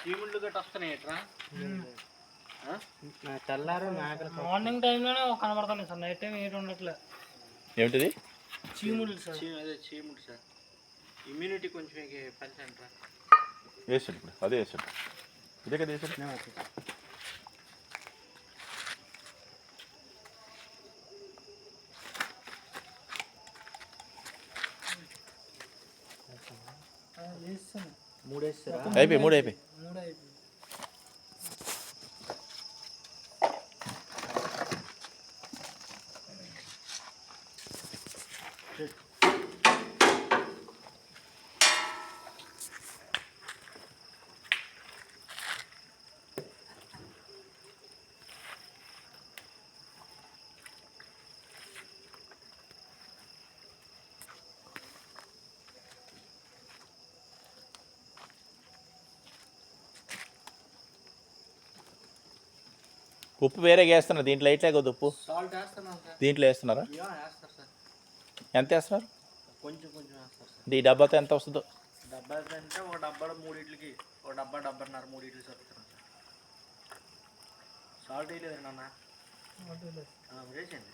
చీముళ్ళు గట్ట వస్తున్నాయి ఎట్రా తెల్లారు మార్నింగ్ టైంలోనే కనబడుతున్నాయి సార్, నైట్ టైం ఏటి ఉండట్లే. ఏమిటిది? చీముళ్ళు సార్. అదే చీముడు సార్, ఇమ్యూనిటీ కొంచెం పెంచండి రా. వేసాడు ఇప్పుడు, అదే వేసాడు, ఇదే కదా వేసాడు. అయిపోయి మూడు అయిపోయి. ఉప్పు వేరే వేస్తున్నారు, దీంట్లో ఇట్లే కొద్ది ఉప్పు సాల్ట్ వేస్తున్నాం సార్. దీంట్లో వేస్తున్నారా? వేస్తారు సార్, ఎంత వేస్తున్నారు? కొంచెం కొంచెం వేస్తారు సార్. ఈ డబ్బాతో ఎంత వస్తుందో? డబ్బా అంటే ఒక డబ్బాలో 3 ఇడ్లీకి, ఒక డబ్బాన్నర 3 ఇడ్లీ సరుకుతున్నాం సార్. సాల్ట్ వేయలేదు నాన్న, వేసేయండి.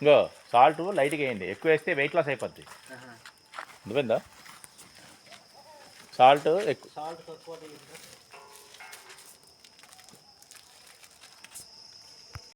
ఇంకో సాల్ట్ లైట్గా వేయండి, ఎక్కువ వేస్తే వెయిట్ లాస్ అయిపోద్ది. అర్థమైందా? సాల్ట్ ఎక్కువ, సాల్ట్ తక్కువ వేయండి సార్.